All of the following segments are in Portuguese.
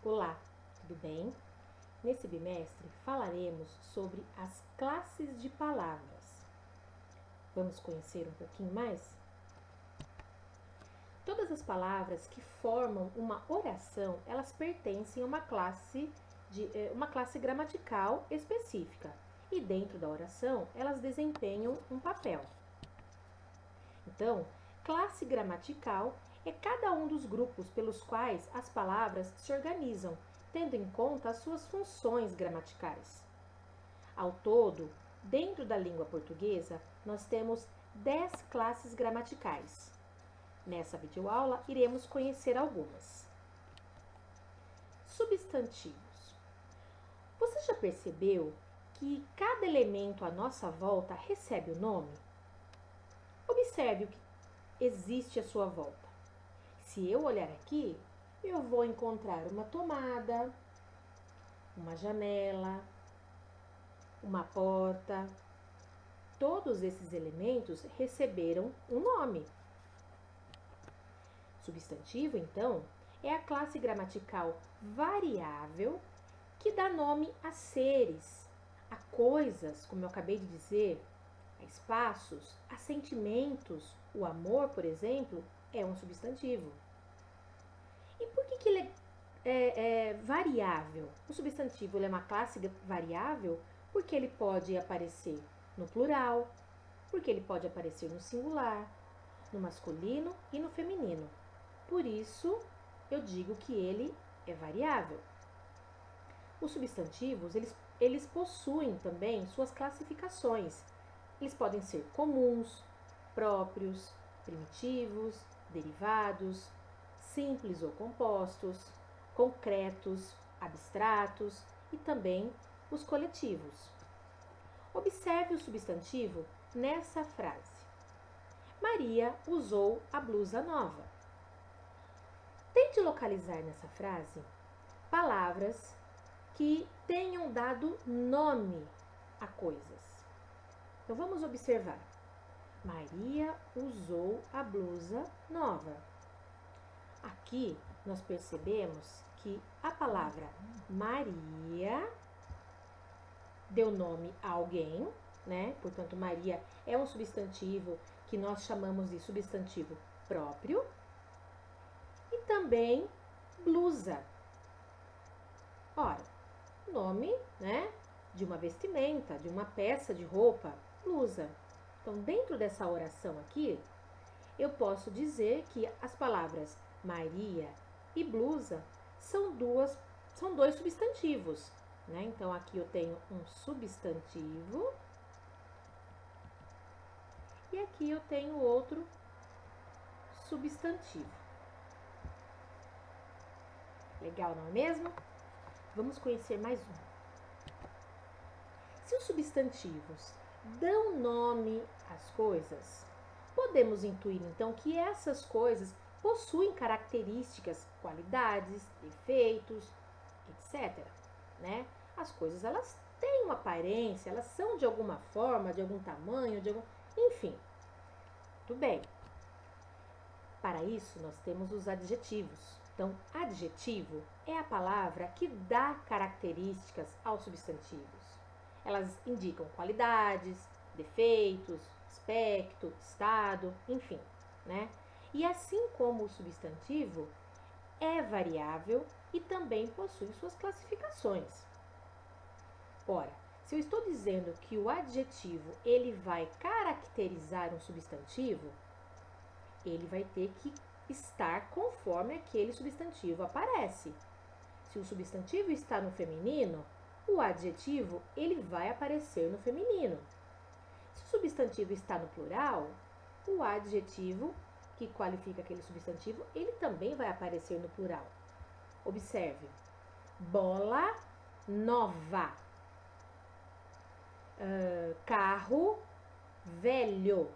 Olá, tudo bem? Nesse bimestre falaremos sobre as classes de palavras. Vamos conhecer um pouquinho mais? Todas as palavras que formam uma oração, elas pertencem a uma classe gramatical específica e dentro da oração elas desempenham um papel. Então, classe gramatical é cada um dos grupos pelos quais as palavras se organizam, tendo em conta as suas funções gramaticais. Ao todo, dentro da língua portuguesa, nós temos 10 classes gramaticais. Nessa videoaula, iremos conhecer algumas. Substantivos. Você já percebeu que cada elemento à nossa volta recebe o nome? Observe o que existe à sua volta. Se eu olhar aqui, eu vou encontrar uma tomada, uma janela, uma porta. Todos esses elementos receberam um nome. Substantivo, então, é a classe gramatical variável que dá nome a seres, a coisas, como eu acabei de dizer, a espaços, a sentimentos. O amor, por exemplo, é um substantivo. E por que ele é variável? O substantivo ele é uma classe variável porque ele pode aparecer no plural, porque ele pode aparecer no singular, no masculino e no feminino. Por isso, eu digo que ele é variável. Os substantivos, eles possuem também suas classificações. Eles podem ser comuns, próprios, primitivos, derivados, simples ou compostos, concretos, abstratos e também os coletivos. Observe o substantivo nessa frase. Maria usou a blusa nova. Tente localizar nessa frase palavras que tenham dado nome a coisas. Então vamos observar. Maria usou a blusa nova. Aqui nós percebemos que a palavra Maria deu nome a alguém, né? Portanto, Maria é um substantivo que nós chamamos de substantivo próprio. E também blusa. Ora, nome, né, de uma vestimenta, de uma peça de roupa, blusa. Então, dentro dessa oração aqui, eu posso dizer que as palavras Maria e blusa são dois substantivos, né? Então, aqui eu tenho um substantivo e aqui eu tenho outro substantivo. Legal, não é mesmo? Vamos conhecer mais um. Se os substantivos dão nome às coisas, podemos intuir então que essas coisas possuem características, qualidades, defeitos, etc. Né? As coisas elas têm uma aparência, elas são de alguma forma, de algum tamanho, enfim. Tudo bem. Para isso nós temos os adjetivos. Então, adjetivo é a palavra que dá características aos substantivos. Elas indicam qualidades, defeitos, aspecto, estado, enfim, né? E assim como o substantivo é variável e também possui suas classificações. Ora, se eu estou dizendo que o adjetivo ele vai caracterizar um substantivo, ele vai ter que estar conforme aquele substantivo aparece. Se o substantivo está no feminino, o adjetivo ele vai aparecer no feminino. Se o substantivo está no plural, o adjetivo que qualifica aquele substantivo, ele também vai aparecer no plural. Observe. Bola nova. Carro velho.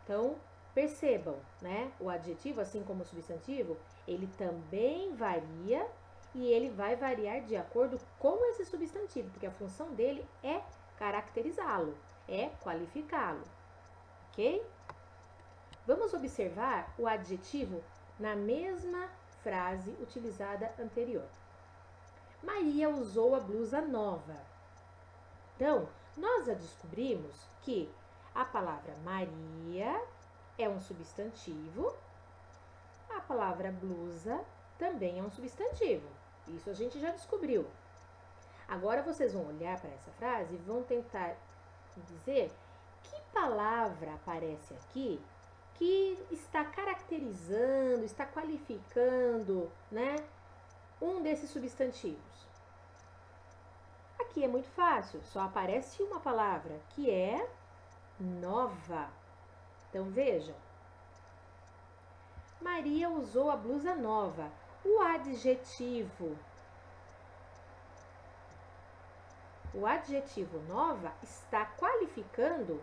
Então, percebam, né? O adjetivo, assim como o substantivo, ele também varia e ele vai variar de acordo com esse substantivo, porque a função dele é caracterizá-lo, é qualificá-lo, ok? Vamos observar o adjetivo na mesma frase utilizada anterior. Maria usou a blusa nova. Então, nós já descobrimos que a palavra Maria é um substantivo, a palavra blusa também é um substantivo. Isso a gente já descobriu. Agora vocês vão olhar para essa frase e vão tentar dizer que palavra aparece aqui que está caracterizando, está qualificando, né, um desses substantivos. Aqui é muito fácil, só aparece uma palavra, que é nova. Então, vejam. Maria usou a blusa nova. O adjetivo nova está qualificando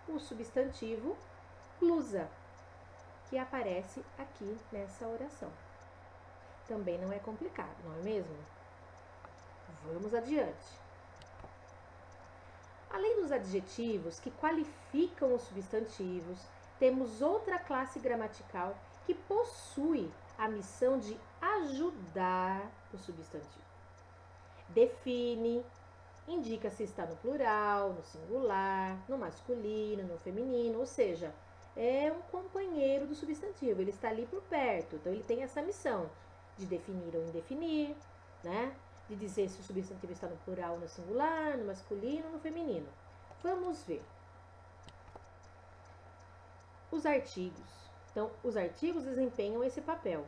o substantivo blusa, que aparece aqui nessa oração. Também não é complicado, não é mesmo? Vamos adiante. Além dos adjetivos que qualificam os substantivos, temos outra classe gramatical que possui a missão de ajudar o substantivo. Define, indica se está no plural, no singular, no masculino, no feminino, ou seja, é um companheiro do substantivo, ele está ali por perto, então ele tem essa missão de definir ou indefinir, né? De dizer se o substantivo está no plural, no singular, no masculino, no feminino. Vamos ver. Os artigos. Então, os artigos desempenham esse papel.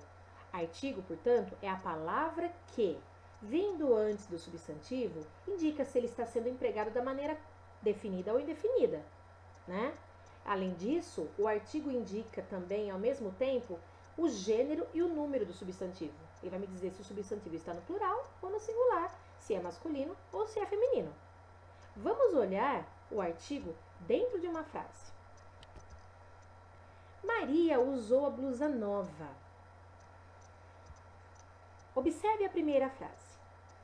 Artigo, portanto, é a palavra que, vindo antes do substantivo, indica se ele está sendo empregado da maneira definida ou indefinida, né? Além disso, o artigo indica também, ao mesmo tempo, o gênero e o número do substantivo. Ele vai me dizer se o substantivo está no plural ou no singular, se é masculino ou se é feminino. Vamos olhar o artigo dentro de uma frase. Maria usou a blusa nova. Observe a primeira frase.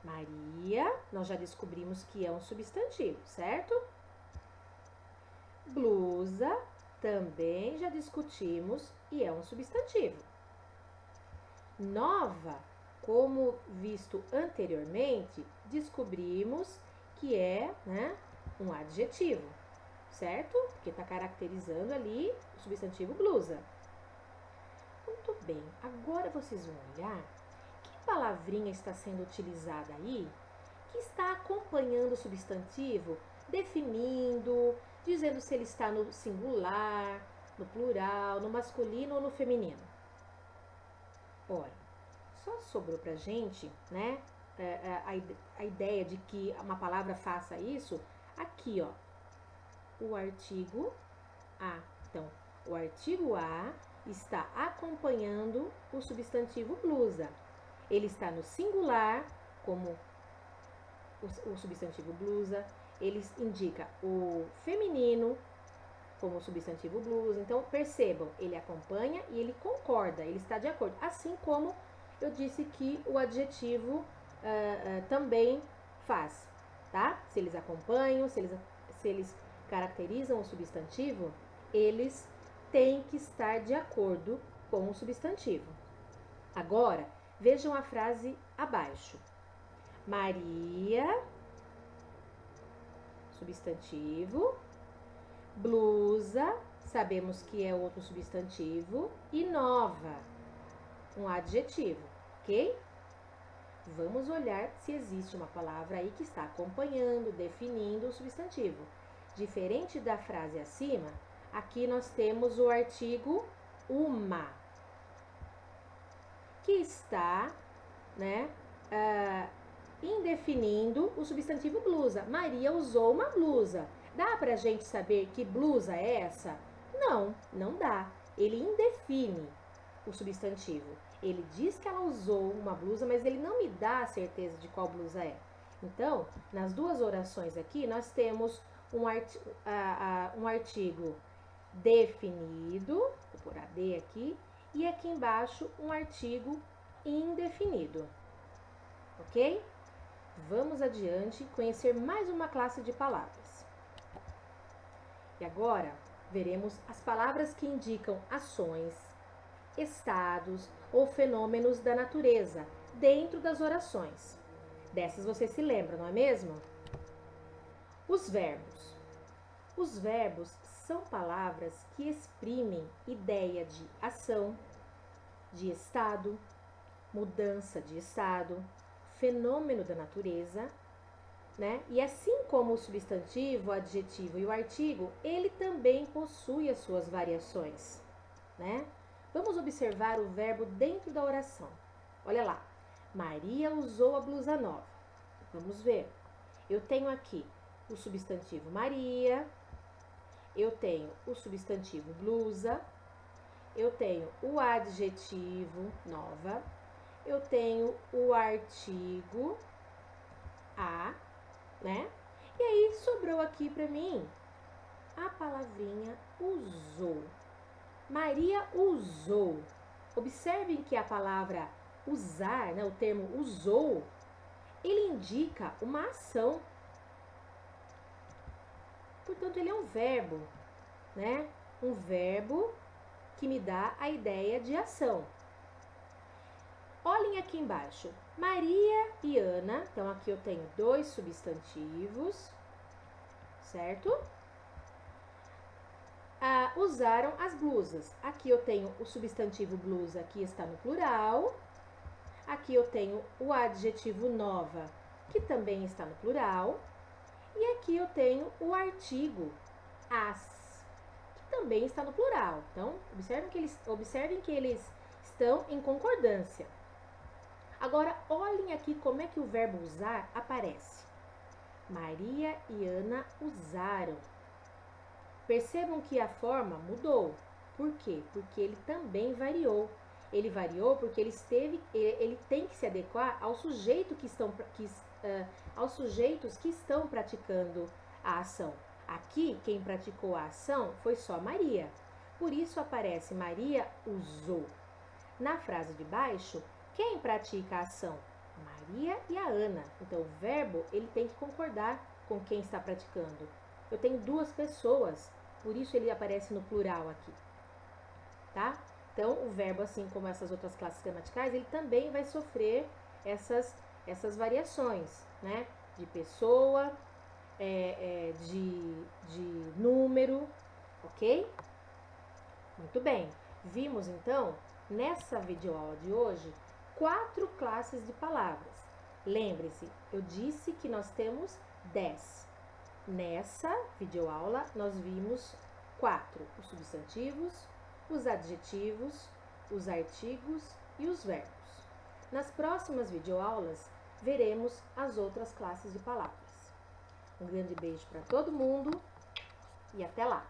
Maria, nós já descobrimos que é um substantivo, certo? Blusa, também já discutimos e é um substantivo. Nova, como visto anteriormente, descobrimos que é, né, um adjetivo, certo? Porque está caracterizando ali o substantivo blusa. Muito bem, agora vocês vão olhar que palavrinha está sendo utilizada aí, que está acompanhando o substantivo, definindo, dizendo se ele está no singular, no plural, no masculino ou no feminino. Ora, só sobrou pra gente, né, a ideia de que uma palavra faça isso aqui, ó, o artigo a. Então, o artigo a está acompanhando o substantivo blusa. Ele está no singular, como o substantivo blusa. Ele indica o feminino, como o substantivo blusa. Então, percebam, ele acompanha e ele concorda, ele está de acordo. Assim como eu disse que o adjetivo também faz, tá? Se eles acompanham, se eles caracterizam o substantivo, eles têm que estar de acordo com o substantivo. Agora, vejam a frase abaixo. Maria, substantivo, blusa, sabemos que é outro substantivo, e nova, um adjetivo, ok? Vamos olhar se existe uma palavra aí que está acompanhando, definindo o substantivo. Diferente da frase acima, aqui nós temos o artigo uma, que está, né, indefinindo o substantivo blusa. Maria usou uma blusa. Dá pra gente saber que blusa é essa? Não, não dá. Ele indefine o substantivo. Ele diz que ela usou uma blusa, mas ele não me dá a certeza de qual blusa é. Então, nas duas orações aqui, nós temos um artigo definido, vou pôr AD aqui, e aqui embaixo um artigo indefinido. Ok? Vamos adiante conhecer mais uma classe de palavras. E agora veremos as palavras que indicam ações, estados ou fenômenos da natureza dentro das orações. Dessas você se lembra, não é mesmo? Os verbos. Os verbos são palavras que exprimem ideia de ação, de estado, mudança de estado, fenômeno da natureza, né? E assim como o substantivo, o adjetivo e o artigo, ele também possui as suas variações, né? Vamos observar o verbo dentro da oração. Olha lá. Maria usou a blusa nova. Vamos ver. Eu tenho aqui o substantivo Maria, eu tenho o substantivo blusa, eu tenho o adjetivo nova, eu tenho o artigo a, né? E aí sobrou aqui para mim a palavrinha usou. Maria usou. Observem que a palavra usar, né, o termo usou, ele indica uma ação. Portanto, ele é um verbo, né? Um verbo que me dá a ideia de ação. Olhem aqui embaixo. Maria e Ana. Então, aqui eu tenho dois substantivos, certo? Usaram as blusas. Aqui eu tenho o substantivo blusa, que está no plural. Aqui eu tenho o adjetivo nova, que também está no plural. E aqui eu tenho o artigo as, que também está no plural. Então, observem que eles estão em concordância. Agora, olhem aqui como é que o verbo usar aparece. Maria e Ana usaram. Percebam que a forma mudou. Por quê? Porque ele também variou. Ele variou porque ele tem que se adequar ao sujeito aos sujeitos que estão praticando a ação. Aqui, quem praticou a ação foi só Maria. Por isso aparece Maria usou. Na frase de baixo, quem pratica a ação? Maria e a Ana. Então, o verbo ele tem que concordar com quem está praticando. Eu tenho duas pessoas, por isso ele aparece no plural aqui, tá? Então, o verbo, assim como essas outras classes gramaticais, ele também vai sofrer essas variações, né? De pessoa, de número, ok? Muito bem. Vimos, então, nessa videoaula de hoje, 4 classes de palavras. Lembre-se, eu disse que nós temos 10. Nessa videoaula, nós vimos 4. Os substantivos, os adjetivos, os artigos e os verbos. Nas próximas videoaulas, veremos as outras classes de palavras. Um grande beijo para todo mundo e até lá!